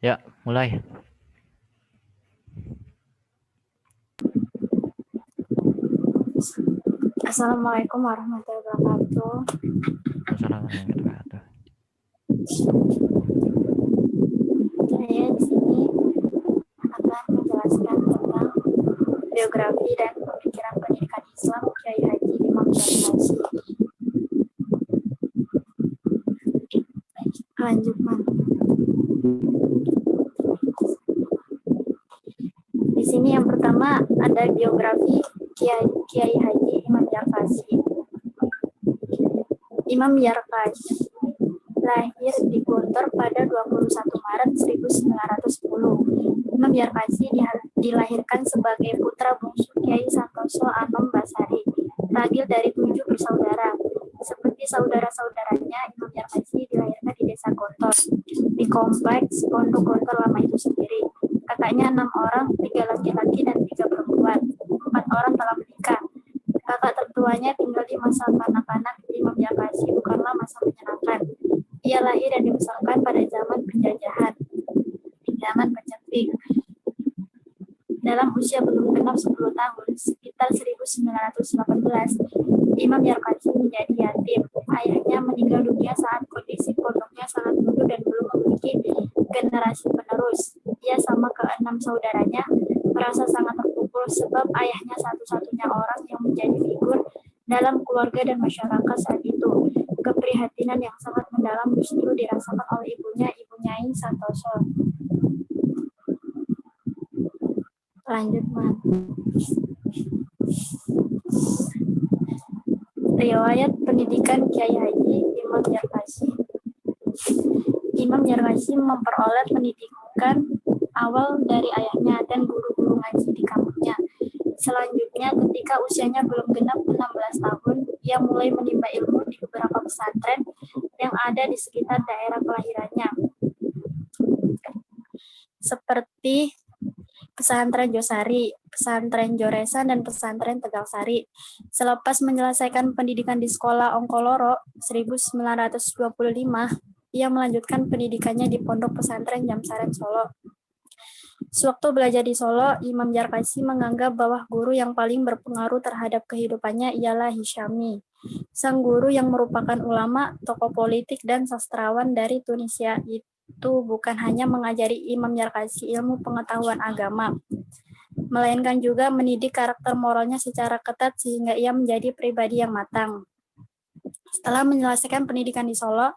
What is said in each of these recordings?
Ya, mulai. Assalamualaikum warahmatullahi wabarakatuh. Assalamualaikum warahmatullahi wabarakatuh. Saya di sini akan menjelaskan tentang biografi dan pemikiran pendidikan Islam Kiai Haji Imam Syarif. Lanjut, Man. Di sini yang pertama ada biografi Kiai Haji Imam Yarkasi. Imam Yarkasi lahir di Guntur pada 21 Maret 1910. Imam Yarkasi dilahirkan sebagai putra bungsu Kiai Santoso Anom Basari, ragil dari 7 bersaudara. Seperti saudara-saudaranya, Imam Yarkasi dilahirkan di desa Gontor, di kompleks Pondok Gontor lama itu sendiri. Kakaknya 6 orang, 3 laki-laki dan 3 perempuan. 4 orang telah menikah. Kakak tertuanya tinggal di masa kanak-kanak Imam Yarkasi bukanlah masa menyenangkan. Ia lahir dan dibesarkan pada zaman penjajahan, zaman pencetrik. Dalam usia belum genap 10 tahun, sekitar 1918, Imam Yarkasi menjadi yatim. Ayahnya meninggal dunia saat kondisi pondoknya sangat mundur dan belum memiliki generasi penerus. Ia sama ke-6 saudaranya merasa sangat terpukul sebab ayahnya satu-satunya orang yang menjadi figur dalam keluarga dan masyarakat saat itu. Keprihatinan yang sangat mendalam justru dirasakan oleh ibunya, Ibu Nyai Santoso. Lanjut, Man. Riwayat pendidikan Kiai Haji Imam Yarkasi. Imam Yarkasi memperoleh pendidikan awal dari ayahnya dan guru-guru ngaji di kampungnya. Selanjutnya, ketika usianya belum genap 16 tahun, ia mulai menimba ilmu di beberapa pesantren yang ada di sekitar daerah kelahirannya, seperti Pesantren Josari, Pesantren Joresan, dan Pesantren Tegal Sari. Selepas menyelesaikan pendidikan di Sekolah Ongkoloro 1925, ia melanjutkan pendidikannya di Pondok Pesantren Jamsaren Solo. Sewaktu belajar di Solo, Imam Yarkasi menganggap bahwa guru yang paling berpengaruh terhadap kehidupannya ialah Hisyami, sang guru yang merupakan ulama, tokoh politik, dan sastrawan dari Tunisia. Itu bukan hanya mengajari Imam Yarkasi ilmu pengetahuan agama, melainkan juga mendidik karakter moralnya secara ketat sehingga ia menjadi pribadi yang matang. Setelah menyelesaikan pendidikan di Solo,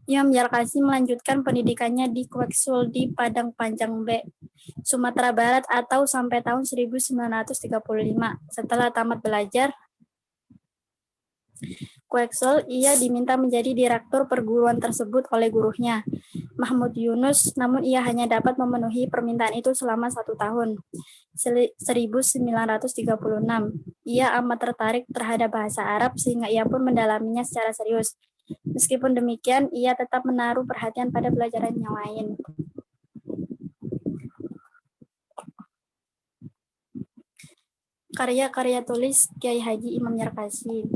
Imam Yarkasi melanjutkan pendidikannya di Kweksul di Padang Panjang B, Sumatera Barat atau sampai tahun 1935. Setelah tamat belajar Kweksul, ia diminta menjadi direktur perguruan tersebut oleh gurunya, Mahmud Yunus, namun ia hanya dapat memenuhi permintaan itu selama 1 tahun. 1936, ia amat tertarik terhadap bahasa Arab sehingga ia pun mendalaminya secara serius. Meskipun demikian, ia tetap menaruh perhatian pada pelajaran yang lain. Karya-karya tulis Kiai Haji Imam Yarkasi.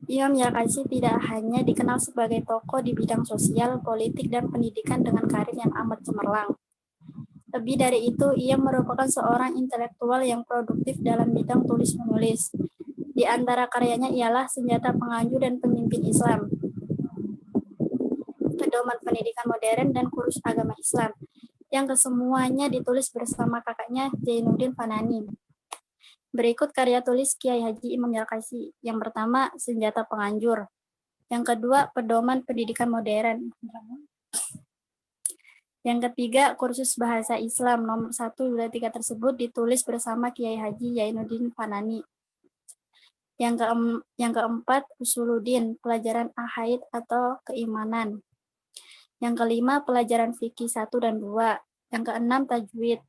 Imam Yarkasi tidak hanya dikenal sebagai tokoh di bidang sosial, politik, dan pendidikan dengan karir yang amat cemerlang. Lebih dari itu, ia merupakan seorang intelektual yang produktif dalam bidang tulis-menulis. Di antara karyanya ialah Senjata Penganjur dan Pemimpin Islam, Pedoman Pendidikan Modern, dan Kursus Agama Islam, yang kesemuanya ditulis bersama kakaknya Zainuddin Fanani. Berikut karya tulis Kiai Haji Imam Yarkasi. Yang pertama, Senjata Penganjur. Yang kedua, Pedoman Pendidikan Modern. Yang ketiga, Kursus Bahasa Islam nomor 1, 2, 3 tersebut ditulis bersama Kiai Haji Zainuddin Fanani. Yang keempat, Usuluddin, pelajaran Ahaid atau keimanan. Yang kelima, pelajaran fikih 1 dan 2. Yang keenam, Tajwid.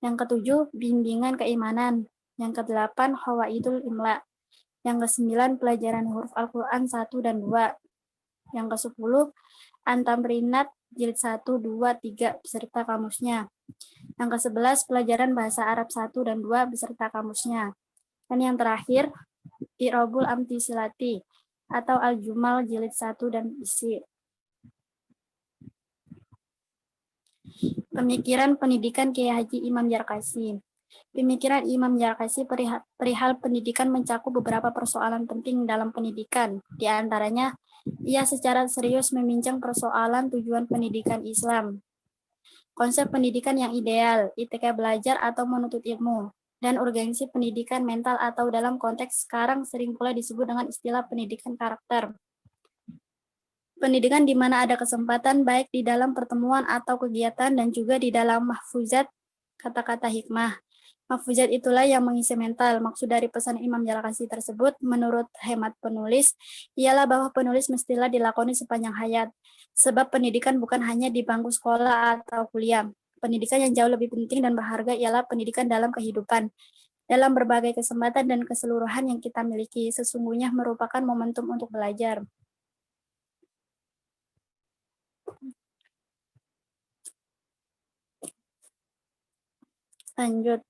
Yang ketujuh, Bimbingan Keimanan. Yang ke-8, Hawaidul Imla. Yang ke-9, pelajaran huruf Al-Quran 1 dan 2. Yang ke-10, Antamrinat jilid 1, 2, 3 beserta kamusnya. Yang ke-11, pelajaran bahasa Arab 1 dan 2 beserta kamusnya. Dan yang terakhir, I'rabul Amtisilati atau Al-Jumal jilid 1 dan isi. Pemikiran pendidikan Kiai Haji Imam Yarkasi. Pemikiran Imam Yarkasi perihal pendidikan mencakup beberapa persoalan penting dalam pendidikan. Di antaranya, ia secara serius membincang persoalan tujuan pendidikan Islam, konsep pendidikan yang ideal, etika belajar atau menuntut ilmu, dan urgensi pendidikan mental atau dalam konteks sekarang sering pula disebut dengan istilah pendidikan karakter. Pendidikan di mana ada kesempatan baik di dalam pertemuan atau kegiatan dan juga di dalam mahfuzat kata-kata hikmah. Mahfuzat itulah yang mengisi mental. Maksud dari pesan Imam Yarkasi tersebut, menurut hemat penulis, ialah bahwa penulis mestilah dilakoni sepanjang hayat. Sebab pendidikan bukan hanya di bangku sekolah atau kuliah. Pendidikan yang jauh lebih penting dan berharga ialah pendidikan dalam kehidupan. Dalam berbagai kesempatan dan keseluruhan yang kita miliki, sesungguhnya merupakan momentum untuk belajar. Lanjut.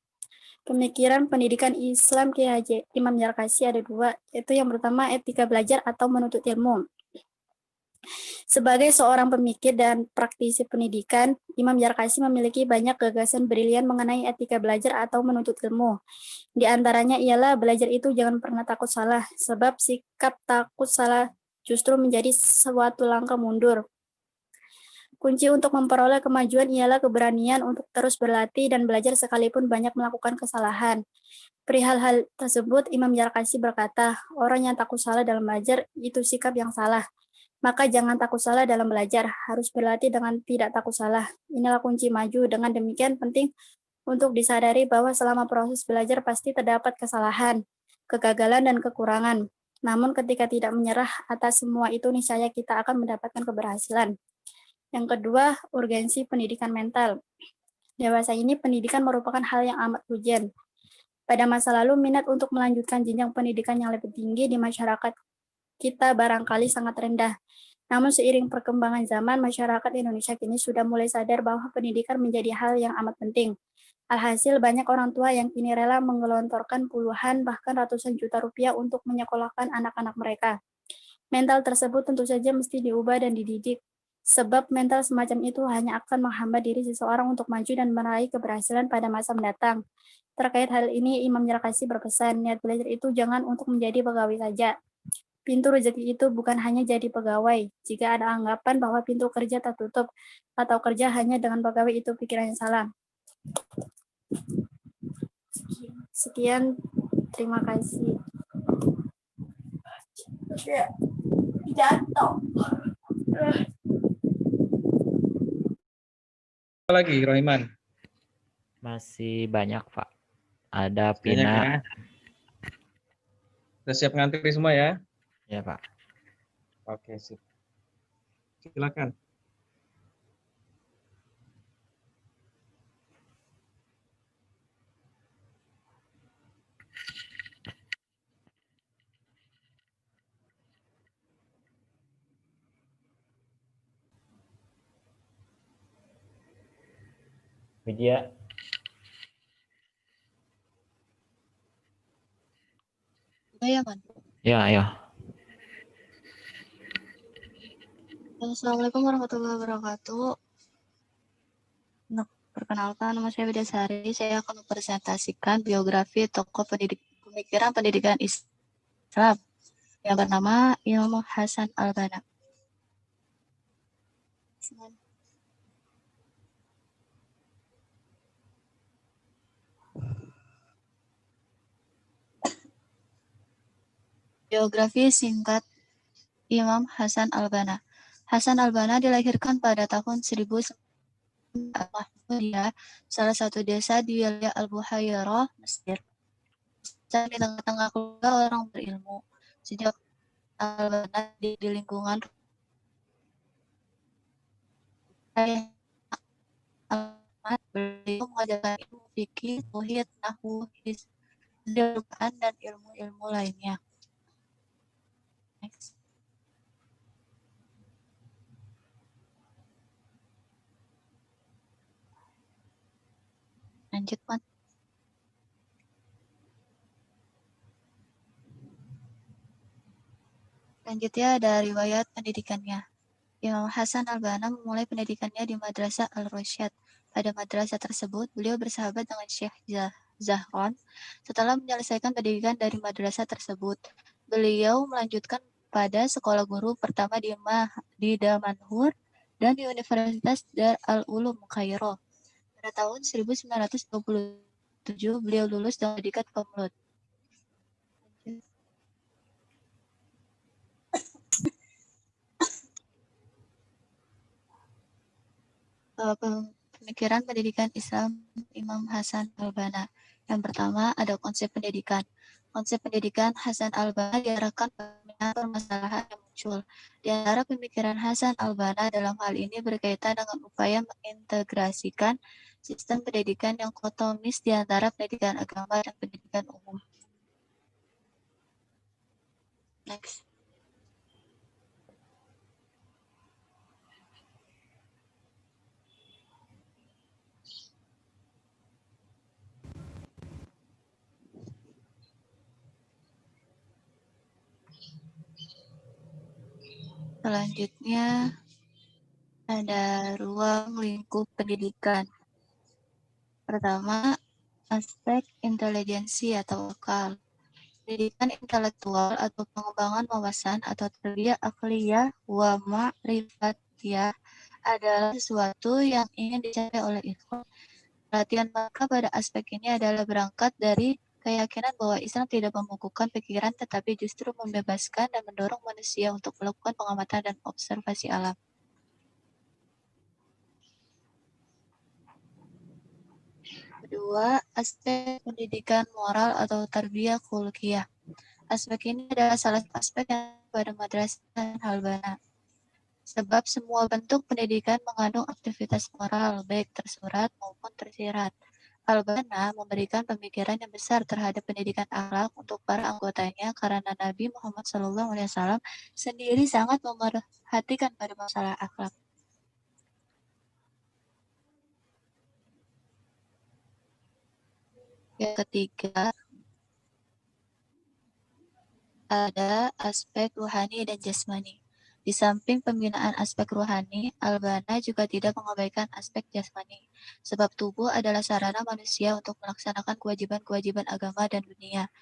Pemikiran pendidikan Islam Kiai Haji Imam Yarkasi ada dua, yaitu yang pertama etika belajar atau menuntut ilmu. Sebagai seorang pemikir dan praktisi pendidikan, Imam Yarkasi memiliki banyak gagasan brilian mengenai etika belajar atau menuntut ilmu. Di antaranya ialah belajar itu jangan pernah takut salah, sebab sikap takut salah justru menjadi suatu langkah mundur. Kunci untuk memperoleh kemajuan ialah keberanian untuk terus berlatih dan belajar sekalipun banyak melakukan kesalahan. Perihal hal tersebut, Imam Yarkasi berkata, orang yang takut salah dalam belajar itu sikap yang salah. Maka jangan takut salah dalam belajar, harus berlatih dengan tidak takut salah. Inilah kunci maju. Dengan demikian penting untuk disadari bahwa selama proses belajar pasti terdapat kesalahan, kegagalan, dan kekurangan. Namun ketika tidak menyerah atas semua itu, niscaya kita akan mendapatkan keberhasilan. Yang kedua, urgensi pendidikan mental. Dewasa ini pendidikan merupakan hal yang amat urgent. Pada masa lalu, minat untuk melanjutkan jenjang pendidikan yang lebih tinggi di masyarakat kita barangkali sangat rendah. Namun seiring perkembangan zaman, masyarakat Indonesia kini sudah mulai sadar bahwa pendidikan menjadi hal yang amat penting. Alhasil, banyak orang tua yang kini rela menggelontorkan puluhan bahkan ratusan juta rupiah untuk menyekolahkan anak-anak mereka. Mental tersebut tentu saja mesti diubah dan dididik. Sebab mental semacam itu hanya akan menghambat diri seseorang untuk maju dan meraih keberhasilan pada masa mendatang. Terkait hal ini, Imam Yarkasi berpesan, niat belajar itu jangan untuk menjadi pegawai saja. Pintu rezeki itu bukan hanya jadi pegawai. Jika ada anggapan bahwa pintu kerja tertutup atau kerja hanya dengan pegawai, itu pikiran yang salah. Sekian, terima kasih. Jatuh. Apa lagi, Rohiman? Masih banyak, Pak. Ada Banyak Pina. ya. Sudah siap ngantri semua ya? Ya, Pak. Oke, sip. Silakan. Media. Ya, Man. Ya, ayo. Assalamualaikum warahmatullahi wabarakatuh. Perkenalkan, nama saya Widasari. Saya akan mempresentasikan biografi tokoh pemikiran pendidikan Islam yang bernama Imam Hasan al-Banna. Biografi singkat Imam Hasan al-Banna. Hasan al-Banna dilahirkan pada tahun 1000 Mahmudiyah, salah satu desa di wilayah Al-Buhayrah, Mesir. Di tengah-tengah keluarga orang berilmu. Sejak al-Banna di lingkungan beliau mengajarkan ilmu fikih, tauhid, nahwu, Al-Quran, dan ilmu-ilmu lainnya. Next. Lanjut, Man. Selanjutnya ada riwayat pendidikannya. Imam Hasan al-Banna memulai pendidikannya di Madrasah Al-Rasyad pada madrasah tersebut, beliau bersahabat dengan Syekh Zahran. Setelah menyelesaikan pendidikan dari madrasah tersebut, beliau melanjutkan pada sekolah guru pertama di Damanhur dan di Universitas Dar al-Ulum Kairo. Pada tahun 1927, beliau lulus dengan predikat Komlut. Pemikiran pendidikan Islam Imam Hasan al-Banna. Yang pertama ada konsep pendidikan. Konsep pendidikan Hasan al-Banna diarahkan pada permasalahan yang muncul. Di antara pemikiran Hasan al-Banna dalam hal ini berkaitan dengan upaya mengintegrasikan sistem pendidikan yang kotomis di antara pendidikan agama dan pendidikan umum. Next. Selanjutnya ada ruang lingkup pendidikan. Pertama, aspek intelijensi atau akal. Pendidikan intelektual atau pengembangan wawasan atau tarbiyah akliyah wa ma'rifatiyah adalah sesuatu yang ingin dicapai oleh ikhwan. Perhatian maka pada aspek ini adalah berangkat dari keyakinan bahwa Islam tidak membukukan pikiran tetapi justru membebaskan dan mendorong manusia untuk melakukan pengamatan dan observasi alam. Kedua, aspek pendidikan moral atau tarbiyah khulqiyah. Aspek ini adalah salah satu aspek yang pada madrasah al-Banna. Sebab semua bentuk pendidikan mengandung aktivitas moral, baik tersurat maupun tersirat. Al-Banna memberikan pemikiran yang besar terhadap pendidikan akhlak untuk para anggotanya karena Nabi Muhammad SAW sendiri sangat memerhatikan pada masalah akhlak. Yang ketiga, ada aspek ruhani dan jasmani. Di samping pembinaan aspek ruhani, Al-Banna juga tidak mengabaikan aspek jasmani, sebab tubuh adalah sarana manusia untuk melaksanakan kewajiban-kewajiban agama dan dunia.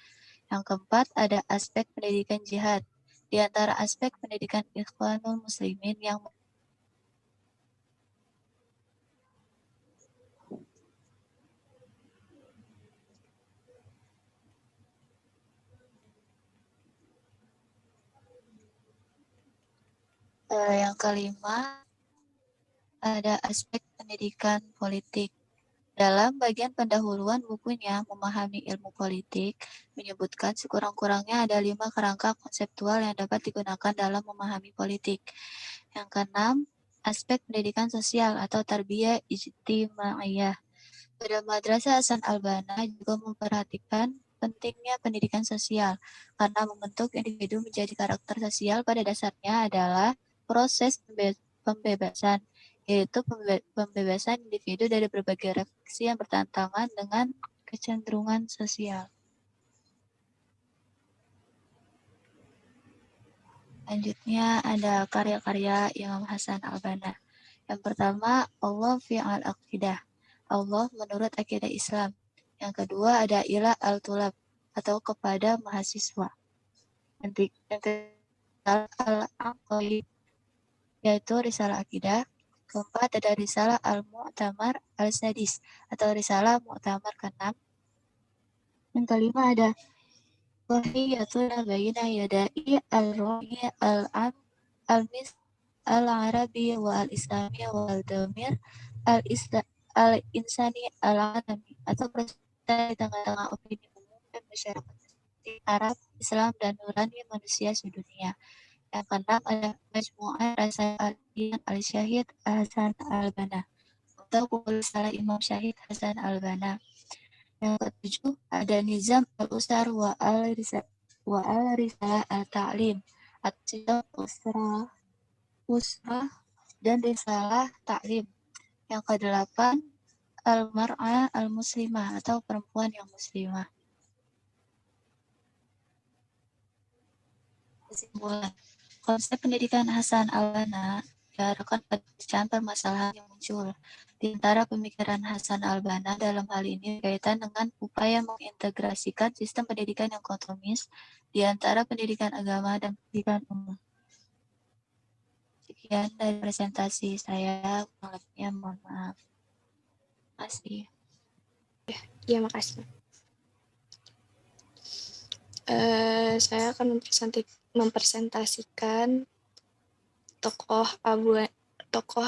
Yang keempat, ada aspek pendidikan jihad. Di antara aspek pendidikan Ikhwanul Muslimin yang yang kelima, ada aspek pendidikan politik. Dalam bagian pendahuluan bukunya, Memahami Ilmu Politik, menyebutkan sekurang-kurangnya ada 5 kerangka konseptual yang dapat digunakan dalam memahami politik. Yang keenam, aspek pendidikan sosial atau tarbiyah ijtimaiyah. Pada Madrasah Hasan al-Banna juga memperhatikan pentingnya pendidikan sosial, karena membentuk individu menjadi karakter sosial pada dasarnya adalah proses pembebasan, yaitu pembebasan individu dari berbagai refleksi yang bertentangan dengan kecenderungan sosial. Selanjutnya ada karya-karya Imam Hasan al-Banna. Yang pertama, Allah fi al-aqidah. Allah menurut akidah Islam. Yang kedua ada ila al-tulab atau kepada mahasiswa. Yang ketiga al-aqaid yaitu risalah akidah. Keempat ada risalah al-mu'tamar al-sadis atau risalah mu'tamar ke-6. Yang kelima ada wahiyatuna baina yadai al-ruhi al-am al-mis al-arabi wa al-islami wa al-damir al-insani al-alami atau proses di tengah-tengah opini umum dan masyarakat Arab, Islam, dan nurani manusia sedunia. Yang keenam ada Majmu'ah Rasail al-Syahid Hasan al-Banna atau buku risalah Imam Syahid Hasan al-Banna. Yang ketujuh ada Nizam al-Usar wa al-Risalah al-Ta'lim atau Usrah dan Risalah Ta'lim. Yang kedelapan Al-Mar'ah al-Muslimah atau perempuan yang muslimah. Kesimpulan, konsep pendidikan Hasan al-Banna diarahkan pada pecahan permasalahan yang muncul. Di antara pemikiran Hasan al-Banna dalam hal ini berkaitan dengan upaya mengintegrasikan sistem pendidikan yang kontromis di antara pendidikan agama dan pendidikan umum. Sekian dari presentasi saya, kurang lebihnya mohon maaf. Terima kasih. Ya, makasih. Saya akan mempresentasikan tokoh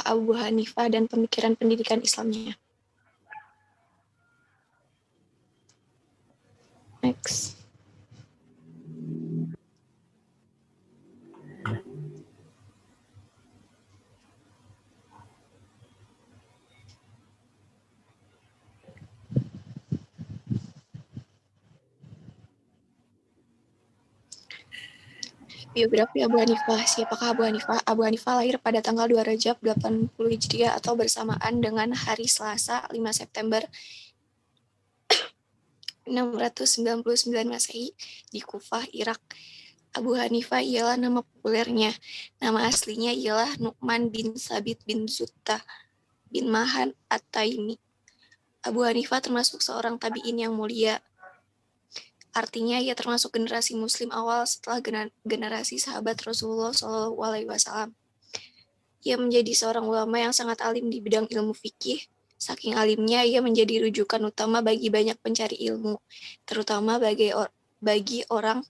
Abu Hanifah dan pemikiran pendidikan Islamnya. Next. Biografi Abu Hanifah. Siapakah Abu Hanifah? Abu Hanifah lahir pada tanggal 2 Rajab 80 Hijriah atau bersamaan dengan hari Selasa 5 September 699 Masehi di Kufah, Irak. Abu Hanifah ialah nama populernya. Nama aslinya ialah Nu'man bin Sabit bin Zutta bin Mahan At-Taimi. Abu Hanifah termasuk seorang tabi'in yang mulia. Artinya ia termasuk generasi muslim awal setelah generasi sahabat Rasulullah SAW. Ia menjadi seorang ulama yang sangat alim di bidang ilmu fikih. Saking alimnya, ia menjadi rujukan utama bagi banyak pencari ilmu, terutama bagi orang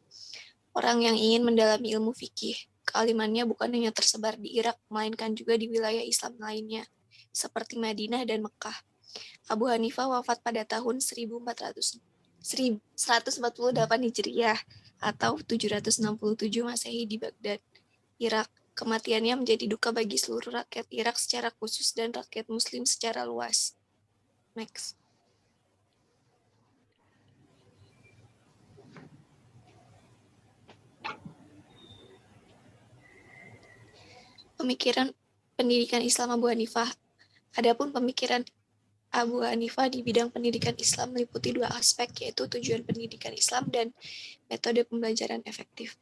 yang ingin mendalami ilmu fikih. Kealimannya bukan hanya tersebar di Irak, melainkan juga di wilayah Islam lainnya, seperti Madinah dan Mekah. Abu Hanifah wafat pada tahun 148 Hijriah atau 767 Masehi di Baghdad, Irak. Kematiannya menjadi duka bagi seluruh rakyat Irak secara khusus dan rakyat Muslim secara luas. Next. Pemikiran pendidikan Islam Abu Hanifah. Adapun pemikiran Abu Hanifah di bidang pendidikan Islam meliputi dua aspek, yaitu tujuan pendidikan Islam dan metode pembelajaran efektif.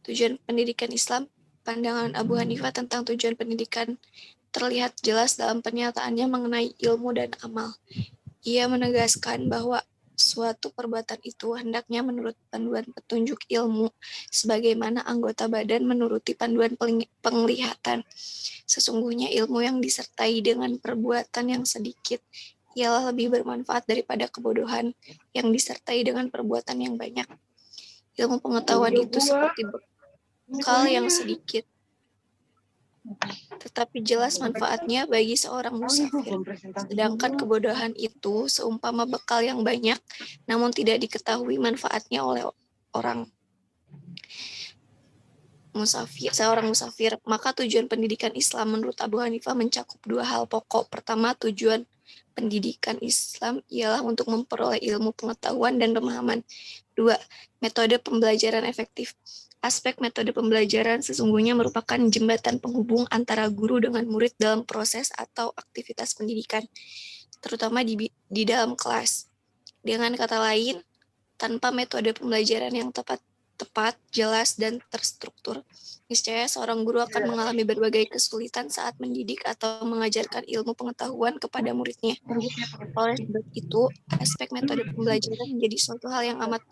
Tujuan pendidikan Islam, pandangan Abu Hanifah tentang tujuan pendidikan terlihat jelas dalam pernyataannya mengenai ilmu dan amal. Ia menegaskan bahwa suatu perbuatan itu hendaknya menurut panduan petunjuk ilmu, sebagaimana anggota badan menuruti panduan penglihatan. Sesungguhnya ilmu yang disertai dengan perbuatan yang sedikit ialah lebih bermanfaat daripada kebodohan yang disertai dengan perbuatan yang banyak. Ilmu pengetahuan itu seperti bekal yang sedikit, tetapi jelas manfaatnya bagi seorang musafir. Sedangkan kebodohan itu seumpama bekal yang banyak, namun tidak diketahui manfaatnya oleh seorang musafir. Maka tujuan pendidikan Islam menurut Abu Hanifah mencakup dua hal pokok. Pertama, tujuan pendidikan Islam ialah untuk memperoleh ilmu pengetahuan dan pemahaman. Dua, metode pembelajaran efektif. Aspek metode pembelajaran sesungguhnya merupakan jembatan penghubung antara guru dengan murid dalam proses atau aktivitas pendidikan, terutama di dalam kelas. Dengan kata lain, tanpa metode pembelajaran yang tepat, jelas, dan terstruktur, niscaya seorang guru akan mengalami berbagai kesulitan saat mendidik atau mengajarkan ilmu pengetahuan kepada muridnya. Oleh sebab itu, aspek metode pembelajaran menjadi suatu hal yang amat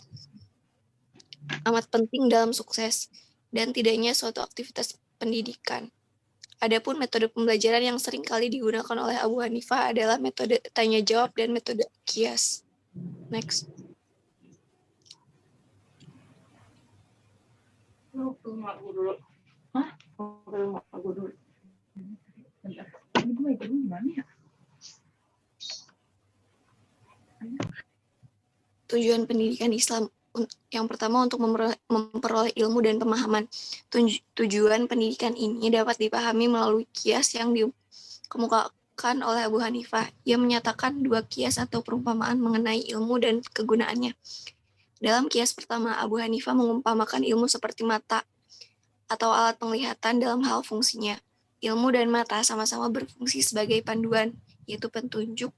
penting dalam sukses dan tidaknya suatu aktivitas pendidikan. Adapun metode pembelajaran yang sering kali digunakan oleh Abu Hanifah adalah metode tanya jawab dan metode kias. Next. Tujuan pendidikan Islam. Yang pertama, untuk memperoleh ilmu dan pemahaman. Tujuan pendidikan ini dapat dipahami melalui kias yang dikemukakan oleh Abu Hanifah. Ia menyatakan dua kias atau perumpamaan mengenai ilmu dan kegunaannya. Dalam kias pertama, Abu Hanifah mengumpamakan ilmu seperti mata atau alat penglihatan dalam hal fungsinya. Ilmu dan mata sama-sama berfungsi sebagai panduan, yaitu petunjuk.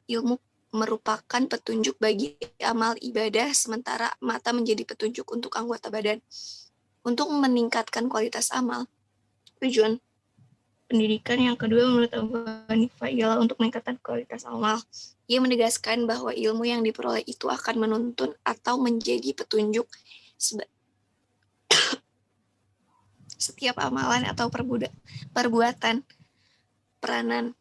Ilmu merupakan petunjuk bagi amal ibadah, sementara mata menjadi petunjuk untuk anggota badan. Untuk meningkatkan kualitas amal, tujuan pendidikan. Yang kedua, menurut Abu Hanifah ialah untuk meningkatkan kualitas amal. Ia menegaskan bahwa ilmu yang diperoleh itu akan menuntun atau menjadi petunjuk setiap amalan atau perbuatan. Peranan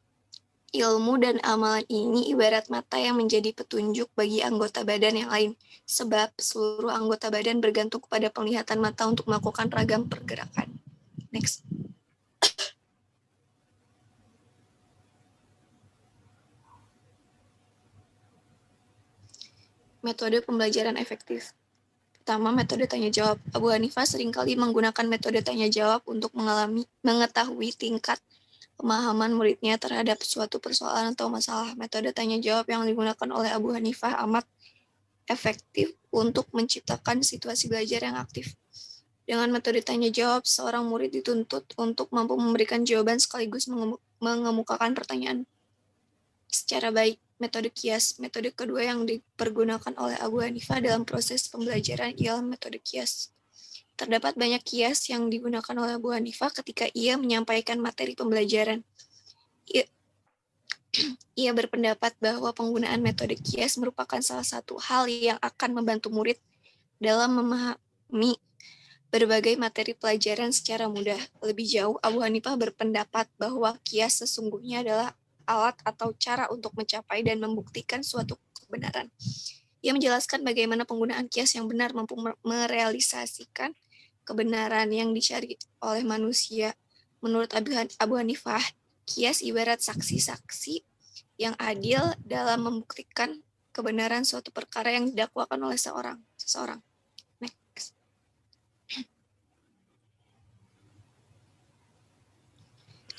ilmu dan amalan ini ibarat mata yang menjadi petunjuk bagi anggota badan yang lain, sebab seluruh anggota badan bergantung kepada penglihatan mata untuk melakukan ragam pergerakan. Next. Metode pembelajaran efektif. Pertama, metode tanya jawab. Abu Hanifah seringkali menggunakan metode tanya jawab untuk mengetahui tingkat pemahaman muridnya terhadap suatu persoalan atau masalah. Metode tanya jawab yang digunakan oleh Abu Hanifah amat efektif untuk menciptakan situasi belajar yang aktif. Dengan metode tanya jawab, seorang murid dituntut untuk mampu memberikan jawaban sekaligus mengemukakan pertanyaan secara baik. Metode kias. Metode kedua yang dipergunakan oleh Abu Hanifah dalam proses pembelajaran ialah metode kias. Terdapat banyak kias yang digunakan oleh Abu Hanifah ketika ia menyampaikan materi pembelajaran. Ia berpendapat bahwa penggunaan metode kias merupakan salah satu hal yang akan membantu murid dalam memahami berbagai materi pelajaran secara mudah. Lebih jauh, Abu Hanifah berpendapat bahwa kias sesungguhnya adalah alat atau cara untuk mencapai dan membuktikan suatu kebenaran. Ia menjelaskan bagaimana penggunaan kias yang benar mampu merealisasikan kebenaran yang dicari oleh manusia. Menurut Abu Hanifah, kias ibarat saksi-saksi yang adil dalam membuktikan kebenaran suatu perkara yang didakwakan oleh seseorang. Next.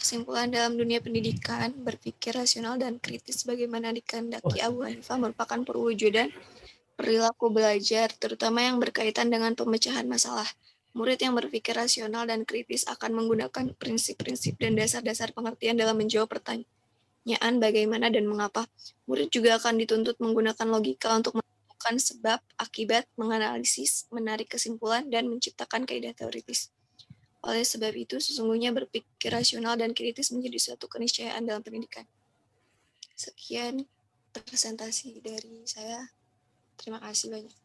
Kesimpulan dalam dunia pendidikan, berpikir rasional dan kritis bagaimana dikehendaki Abu Hanifah merupakan perwujudan perilaku belajar, terutama yang berkaitan dengan pemecahan masalah. Murid yang berpikir rasional dan kritis akan menggunakan prinsip-prinsip dan dasar-dasar pengertian dalam menjawab pertanyaan bagaimana dan mengapa. Murid juga akan dituntut menggunakan logika untuk menentukan sebab, akibat, menganalisis, menarik kesimpulan, dan menciptakan kaidah teoritis. Oleh sebab itu, sesungguhnya berpikir rasional dan kritis menjadi suatu keniscayaan dalam pendidikan. Sekian presentasi dari saya. Terima kasih banyak.